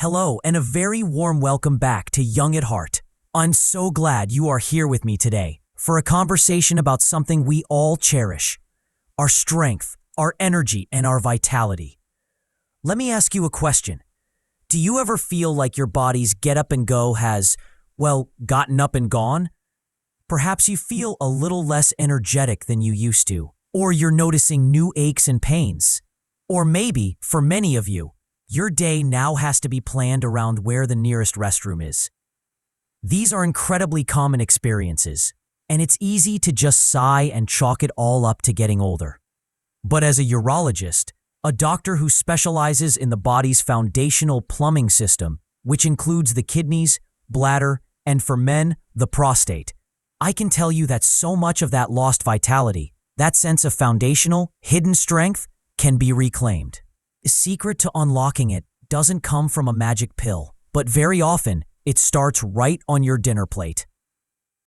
Hello, and a very warm welcome back to Young at Heart. I'm so glad you are here with me today for a conversation about something we all cherish: our strength, our energy, and our vitality. Let me ask you a question. Do you ever feel like your body's get up and go has, gotten up and gone? Perhaps you feel a little less energetic than you used to, or you're noticing new aches and pains. Or maybe, for many of you, your day now has to be planned around where the nearest restroom is. These are incredibly common experiences, and it's easy to just sigh and chalk it all up to getting older. But as a urologist, a doctor who specializes in the body's foundational plumbing system, which includes the kidneys, bladder, and for men, the prostate, I can tell you that so much of that lost vitality, that sense of foundational, hidden strength, can be reclaimed. The secret to unlocking it doesn't come from a magic pill, but very often it starts right on your dinner plate.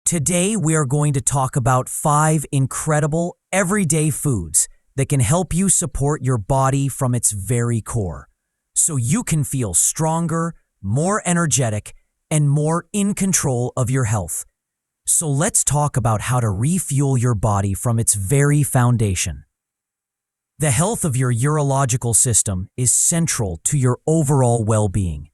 Today we are going to talk about 5 incredible everyday foods that can help you support your body from its very core, so you can feel stronger, more energetic, and more in control of your health. So let's talk about how to refuel your body from its very foundation. The health of your urological system is central to your overall well-being.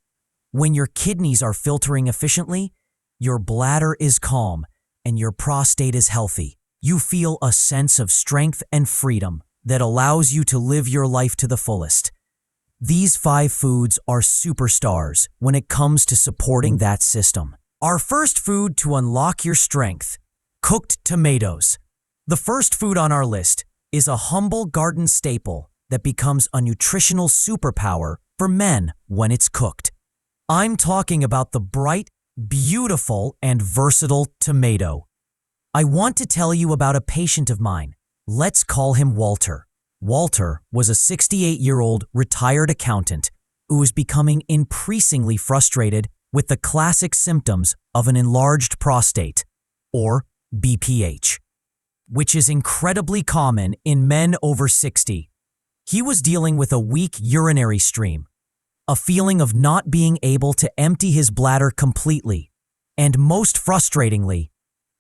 When your kidneys are filtering efficiently, your bladder is calm, and your prostate is healthy. You feel a sense of strength and freedom that allows you to live your life to the fullest. These 5 foods are superstars when it comes to supporting that system. Our first food to unlock your strength: cooked tomatoes. The first food on our list is a humble garden staple that becomes a nutritional superpower for men when it's cooked. I'm talking about the bright, beautiful, and versatile tomato. I want to tell you about a patient of mine. Let's call him Walter. Walter was a 68-year-old retired accountant who was becoming increasingly frustrated with the classic symptoms of an enlarged prostate, or BPH, which is incredibly common in men over 60. He was dealing with a weak urinary stream, a feeling of not being able to empty his bladder completely, and most frustratingly,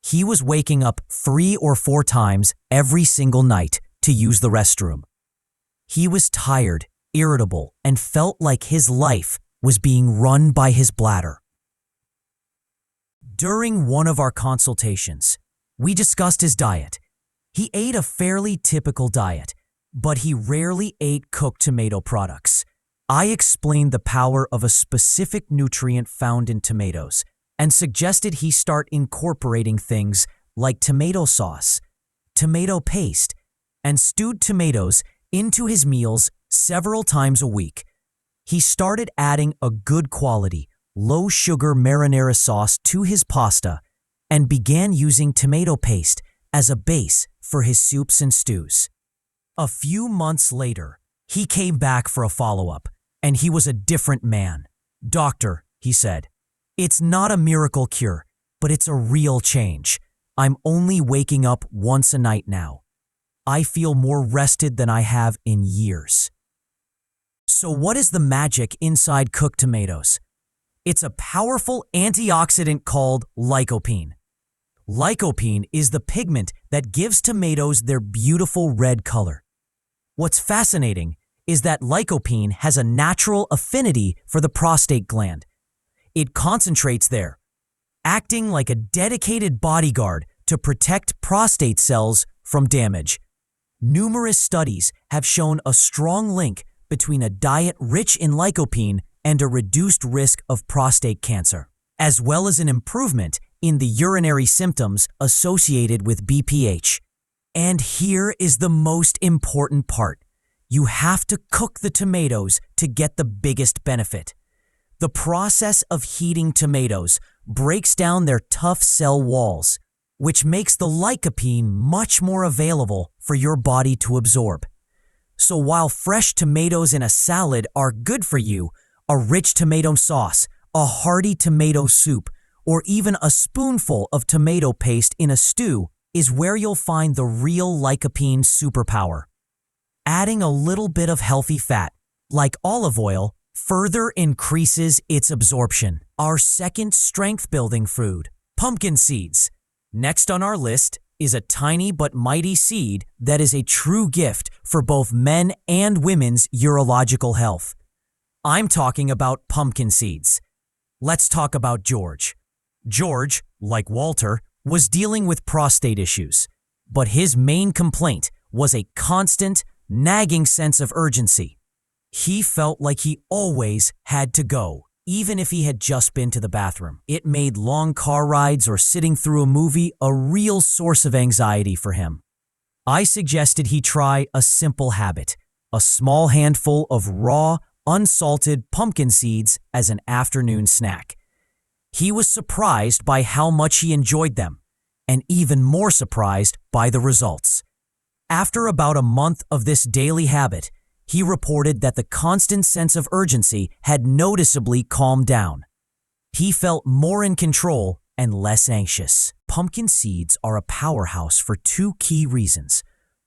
he was waking up 3 or 4 times every single night to use the restroom. He was tired, irritable, and felt like his life was being run by his bladder. During one of our consultations, we discussed his diet. He ate a fairly typical diet, but he rarely ate cooked tomato products. I explained the power of a specific nutrient found in tomatoes and suggested he start incorporating things like tomato sauce, tomato paste, and stewed tomatoes into his meals several times a week. He started adding a good quality, low-sugar marinara sauce to his pasta and began using tomato paste as a base for his soups and stews. A few months later, he came back for a follow-up, and he was a different man. "Doctor," he said, "it's not a miracle cure, but it's a real change. I'm only waking up once a night now. I feel more rested than I have in years." So what is the magic inside cooked tomatoes? It's a powerful antioxidant called lycopene. Lycopene is the pigment that gives tomatoes their beautiful red color. What's fascinating is that lycopene has a natural affinity for the prostate gland. It concentrates there, acting like a dedicated bodyguard to protect prostate cells from damage. Numerous studies have shown a strong link between a diet rich in lycopene and a reduced risk of prostate cancer, as well as an improvement in the urinary symptoms associated with BPH. And here is the most important part. You have to cook the tomatoes to get the biggest benefit. The process of heating tomatoes breaks down their tough cell walls, which makes the lycopene much more available for your body to absorb. So while fresh tomatoes in a salad are good for you, a rich tomato sauce, a hearty tomato soup, or even a spoonful of tomato paste in a stew is where you'll find the real lycopene superpower. Adding a little bit of healthy fat, like olive oil, further increases its absorption. Our second strength-building food, pumpkin seeds. Next on our list is a tiny but mighty seed that is a true gift for both men and women's urological health. I'm talking about pumpkin seeds. Let's talk about George. George, like Walter, was dealing with prostate issues, but his main complaint was a constant, nagging sense of urgency. He felt like he always had to go, even if he had just been to the bathroom. It made long car rides or sitting through a movie a real source of anxiety for him. I suggested he try a simple habit, a small handful of raw, unsalted pumpkin seeds as an afternoon snack. He was surprised by how much he enjoyed them, and even more surprised by the results. After about a month of this daily habit, he reported that the constant sense of urgency had noticeably calmed down. He felt more in control and less anxious. Pumpkin seeds are a powerhouse for two key reasons.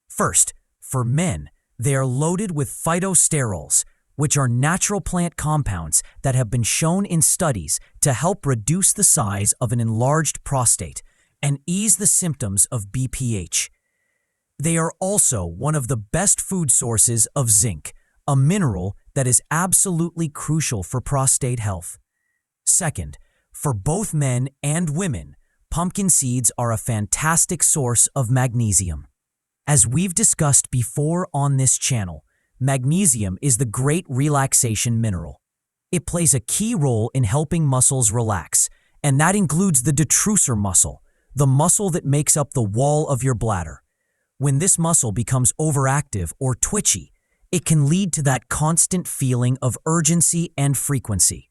First, for men, they are loaded with phytosterols, which are natural plant compounds that have been shown in studies to help reduce the size of an enlarged prostate and ease the symptoms of BPH. They are also one of the best food sources of zinc, a mineral that is absolutely crucial for prostate health. Second, for both men and women, pumpkin seeds are a fantastic source of magnesium. As we've discussed before on this channel, magnesium is the great relaxation mineral. It plays a key role in helping muscles relax, and that includes the detrusor muscle, the muscle that makes up the wall of your bladder. When this muscle becomes overactive or twitchy, it can lead to that constant feeling of urgency and frequency.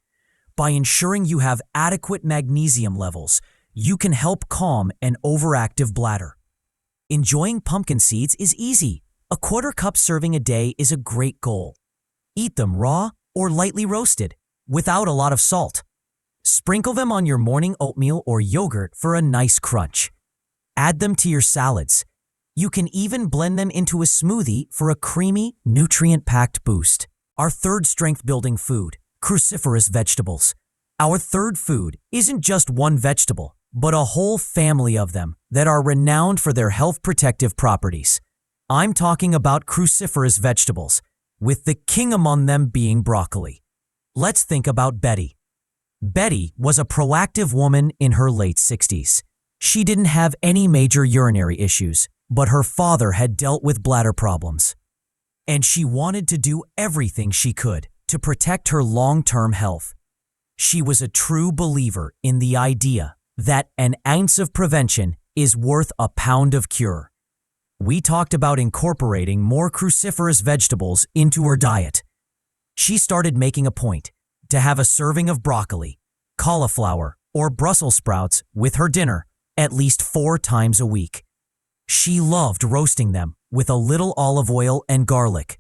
By ensuring you have adequate magnesium levels, you can help calm an overactive bladder. Enjoying pumpkin seeds is easy. A quarter cup serving a day is a great goal. Eat them raw or lightly roasted, without a lot of salt. Sprinkle them on your morning oatmeal or yogurt for a nice crunch. Add them to your salads. You can even blend them into a smoothie for a creamy, nutrient-packed boost. Our third strength-building food, cruciferous vegetables. Our third food isn't just one vegetable, but a whole family of them that are renowned for their health protective properties. I'm talking about cruciferous vegetables, with the king among them being broccoli. Let's think about Betty. Betty was a proactive woman in her late 60s. She didn't have any major urinary issues, but her father had dealt with bladder problems, and she wanted to do everything she could to protect her long-term health. She was a true believer in the idea that an ounce of prevention is worth a pound of cure. We talked about incorporating more cruciferous vegetables into her diet. She started making a point to have a serving of broccoli, cauliflower, or Brussels sprouts with her dinner at least 4 times a week. She loved roasting them with a little olive oil and garlic.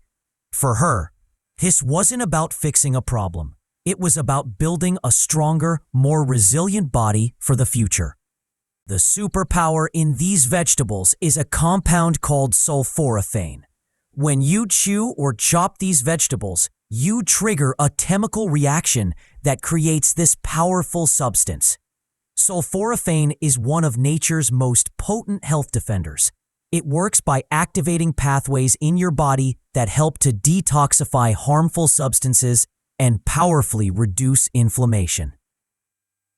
For her, this wasn't about fixing a problem. It was about building a stronger, more resilient body for the future. The superpower in these vegetables is a compound called sulforaphane. When you chew or chop these vegetables, you trigger a chemical reaction that creates this powerful substance. Sulforaphane is one of nature's most potent health defenders. It works by activating pathways in your body that help to detoxify harmful substances and powerfully reduce inflammation.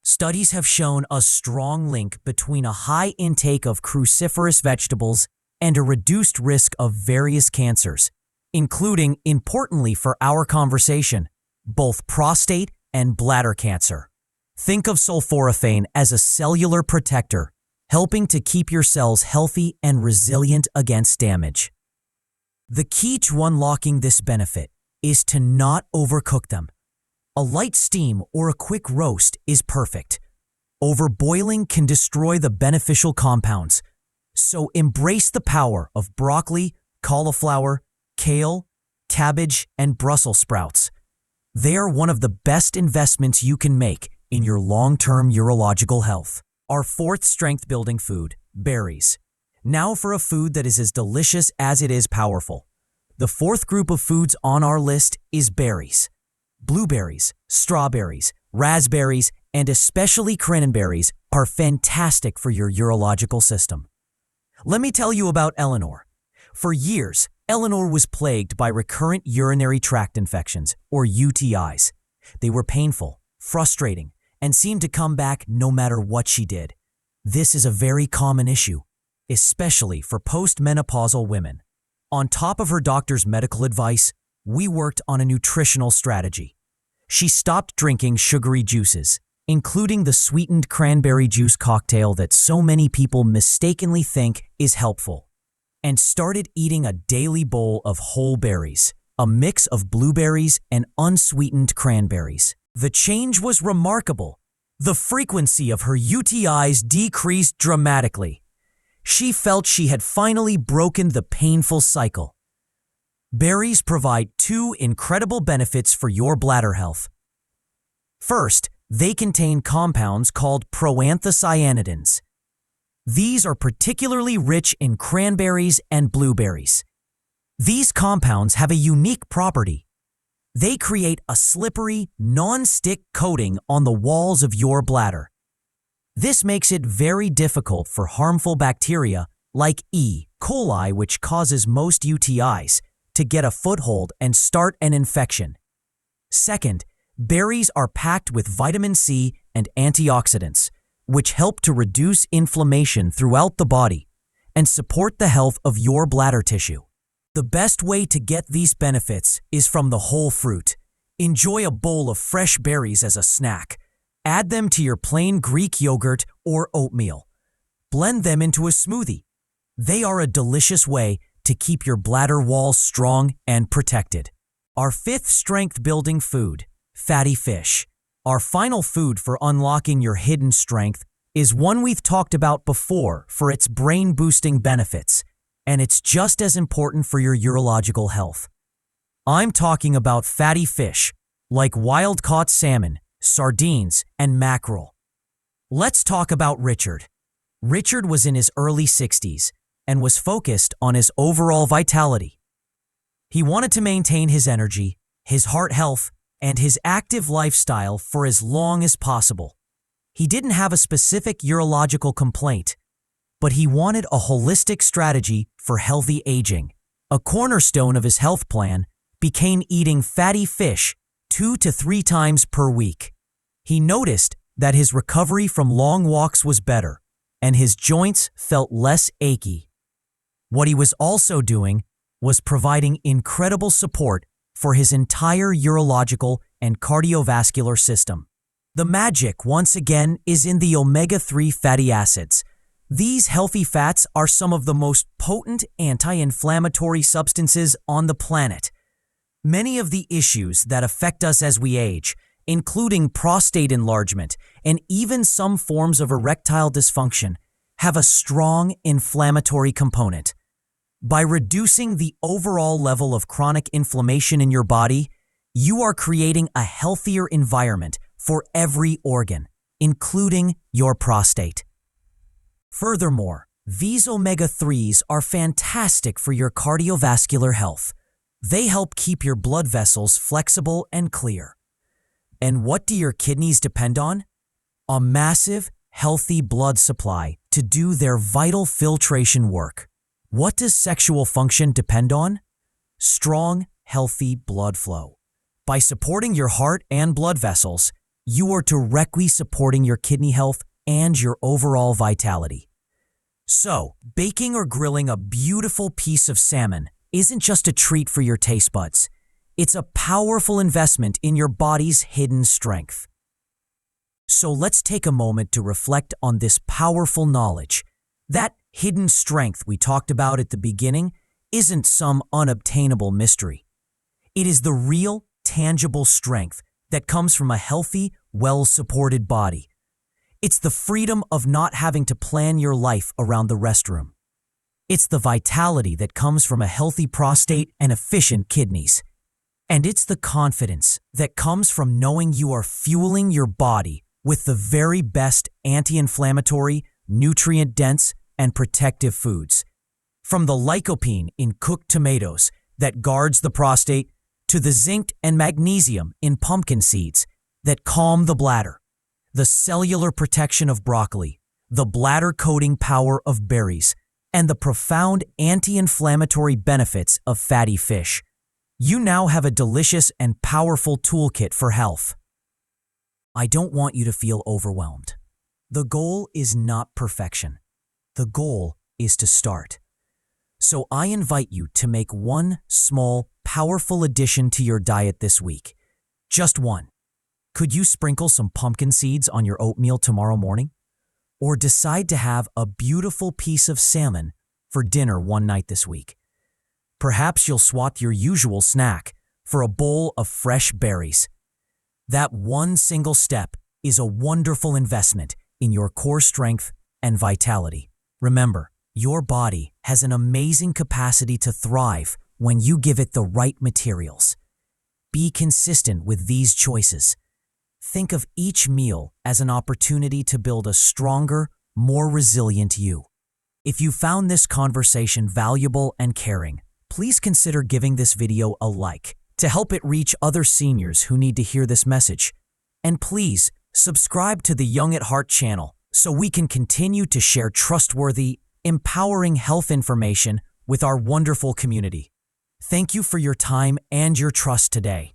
Studies have shown a strong link between a high intake of cruciferous vegetables and a reduced risk of various cancers, including, importantly for our conversation, both prostate and bladder cancer. Think of sulforaphane as a cellular protector, helping to keep your cells healthy and resilient against damage. The key to unlocking this benefit is to not overcook them. A light steam or a quick roast is perfect. Overboiling can destroy the beneficial compounds, so embrace the power of broccoli, cauliflower, kale, cabbage, and Brussels sprouts. They are one of the best investments you can make in your long-term urological health. Our fourth strength-building food, berries. Now for a food that is as delicious as it is powerful. The fourth group of foods on our list is berries. Blueberries, strawberries, raspberries, and especially cranberries are fantastic for your urological system. Let me tell you about Eleanor. For years, Eleanor was plagued by recurrent urinary tract infections, or UTIs. They were painful, frustrating, and seemed to come back no matter what she did. This is a very common issue, especially for postmenopausal women. On top of her doctor's medical advice, we worked on a nutritional strategy. She stopped drinking sugary juices, including the sweetened cranberry juice cocktail that so many people mistakenly think is helpful, and started eating a daily bowl of whole berries, a mix of blueberries and unsweetened cranberries. The change was remarkable. The frequency of her UTIs decreased dramatically. She felt she had finally broken the painful cycle. Berries provide two incredible benefits for your bladder health. First, they contain compounds called proanthocyanidins. These are particularly rich in cranberries and blueberries. These compounds have a unique property. They create a slippery, non-stick coating on the walls of your bladder. This makes it very difficult for harmful bacteria like E. coli, which causes most UTIs, to get a foothold and start an infection. Second, berries are packed with vitamin C and antioxidants, which help to reduce inflammation throughout the body and support the health of your bladder tissue. The best way to get these benefits is from the whole fruit. Enjoy a bowl of fresh berries as a snack. Add them to your plain Greek yogurt or oatmeal. Blend them into a smoothie. They are a delicious way to keep your bladder walls strong and protected. Our fifth strength-building food, fatty fish. Our final food for unlocking your hidden strength is one we've talked about before for its brain-boosting benefits, and it's just as important for your urological health. I'm talking about fatty fish, like wild-caught salmon, sardines, and mackerel. Let's talk about Richard. Richard was in his early 60s and was focused on his overall vitality. He wanted to maintain his energy, his heart health, and his active lifestyle for as long as possible. He didn't have a specific urological complaint, but he wanted a holistic strategy for healthy aging. A cornerstone of his health plan became eating fatty fish 2 to 3 times per week. He noticed that his recovery from long walks was better, and his joints felt less achy. What he was also doing was providing incredible support for his entire urological and cardiovascular system. The magic, once again, is in the omega-3 fatty acids. These healthy fats are some of the most potent anti-inflammatory substances on the planet. Many of the issues that affect us as we age, including prostate enlargement and even some forms of erectile dysfunction, have a strong inflammatory component. By reducing the overall level of chronic inflammation in your body, you are creating a healthier environment for every organ, including your prostate. Furthermore, these omega-3s are fantastic for your cardiovascular health. They help keep your blood vessels flexible and clear. And what do your kidneys depend on? A massive, healthy blood supply to do their vital filtration work. What does sexual function depend on? Strong, healthy blood flow. By supporting your heart and blood vessels, you are directly supporting your kidney health and your overall vitality. So, baking or grilling a beautiful piece of salmon isn't just a treat for your taste buds. It's a powerful investment in your body's hidden strength. So let's take a moment to reflect on this powerful knowledge. That hidden strength we talked about at the beginning isn't some unobtainable mystery. It is the real, tangible strength that comes from a healthy, well-supported body. It's the freedom of not having to plan your life around the restroom. It's the vitality that comes from a healthy prostate and efficient kidneys. And it's the confidence that comes from knowing you are fueling your body with the very best anti-inflammatory, nutrient-dense, and protective foods. From the lycopene in cooked tomatoes that guards the prostate, to the zinc and magnesium in pumpkin seeds that calm the bladder, the cellular protection of broccoli, the bladder-coating power of berries, and the profound anti-inflammatory benefits of fatty fish, you now have a delicious and powerful toolkit for health. I don't want you to feel overwhelmed. The goal is not perfection. The goal is to start. So I invite you to make one small, powerful addition to your diet this week. Just one. Could you sprinkle some pumpkin seeds on your oatmeal tomorrow morning? Or decide to have a beautiful piece of salmon for dinner one night this week? Perhaps you'll swap your usual snack for a bowl of fresh berries. That one single step is a wonderful investment in your core strength and vitality. Remember, your body has an amazing capacity to thrive when you give it the right materials. Be consistent with these choices. Think of each meal as an opportunity to build a stronger, more resilient you. If you found this conversation valuable and caring, please consider giving this video a like to help it reach other seniors who need to hear this message. And please, subscribe to the Young at Heart channel so we can continue to share trustworthy, empowering health information with our wonderful community. Thank you for your time and your trust today.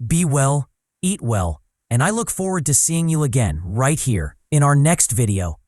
Be well, eat well, and I look forward to seeing you again right here in our next video.